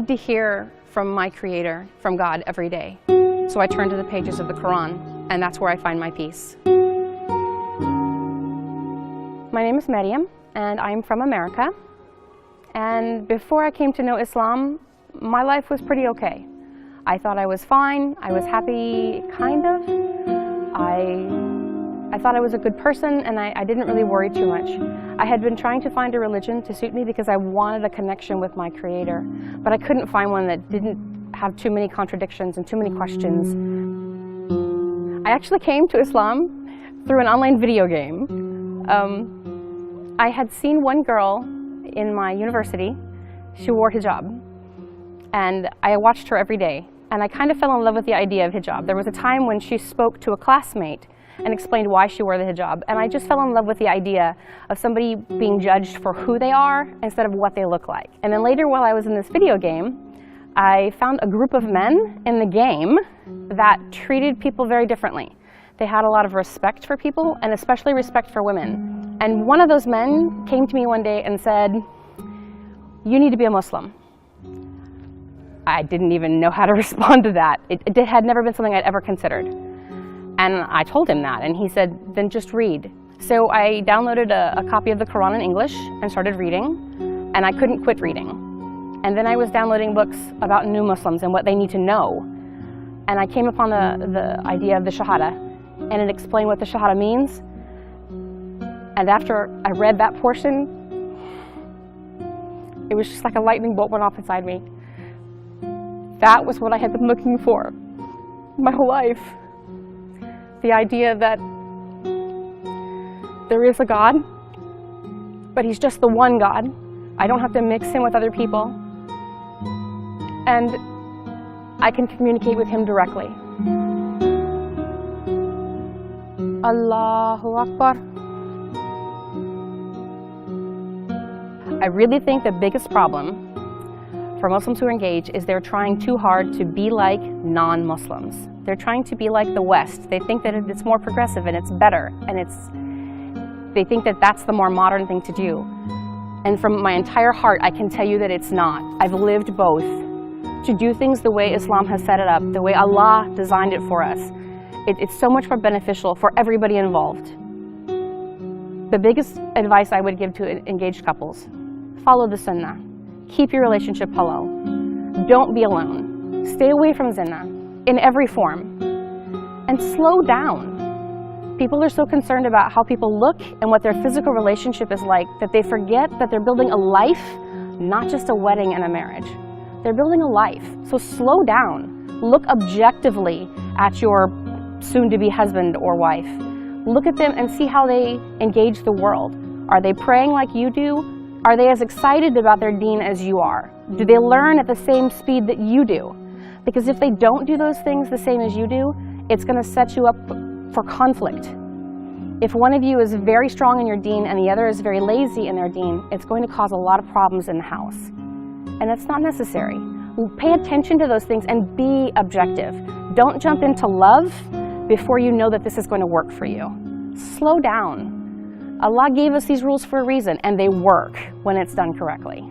to hear from my Creator, from God, every day. So I turn to the pages of the Quran, and that's where I find my peace. My name is Maryam, and I'm from America. And before I came to know Islam, my life was pretty okay. I thought I was fine, I was happy, kind of. I thought I was a good person, and I didn't really worry too much. I had been trying to find a religion to suit me because I wanted a connection with my Creator, but I couldn't find one that didn't have too many contradictions and too many questions. I actually came to Islam through an online video game. I had seen one girl in my university. She wore hijab, and I watched her every day, and I kind of fell in love with the idea of hijab. There was a time when she spoke to a classmate and explained why she wore the hijab, and I just fell in love with the idea of somebody being judged for who they are instead of what they look like. And then later, while I was in this video game, I found a group of men in the game that treated people very differently. They had a lot of respect for people, and especially respect for women. And one of those men came to me one day and said, "You need to be a Muslim." I didn't even know how to respond to that. It had never been something I'd ever considered. And I told him that, and he said, "Then just read." So I downloaded a copy of the Quran in English and started reading, and I couldn't quit reading. And then I was downloading books about new Muslims and what they need to know. And I came upon the idea of the Shahada, and it explained what the Shahada means. And after I read that portion, it was just like a lightning bolt went off inside me. That was what I had been looking for my whole life. The idea that there is a God, but He's just the one God. I don't have to mix Him with other people. And I can communicate with Him directly. Allahu Akbar. I really think the biggest problem for Muslims who are engaged is they're trying too hard to be like non-Muslims. They're trying to be like the West. They think that it's more progressive and it's better, and they think that that's the more modern thing to do. And from my entire heart, I can tell you that it's not. I've lived both. To do things the way Islam has set it up, the way Allah designed it for us, it's so much more beneficial for everybody involved. The biggest advice I would give to engaged couples: follow the Sunnah. Keep your relationship halal. Don't be alone. Stay away from zina in every form. And slow down. People are so concerned about how people look and what their physical relationship is like that they forget that they're building a life, not just a wedding and a marriage. They're building a life. So slow down. Look objectively at your soon-to-be husband or wife. Look at them and see how they engage the world. Are they praying like you do? Are they as excited about their deen as you are? Do they learn at the same speed that you do? Because if they don't do those things the same as you do, it's going to set you up for conflict. If one of you is very strong in your deen and the other is very lazy in their deen, it's going to cause a lot of problems in the house. And that's not necessary. Pay attention to those things and be objective. Don't jump into love before you know that this is going to work for you. Slow down. Allah gave us these rules for a reason, and they work when it's done correctly.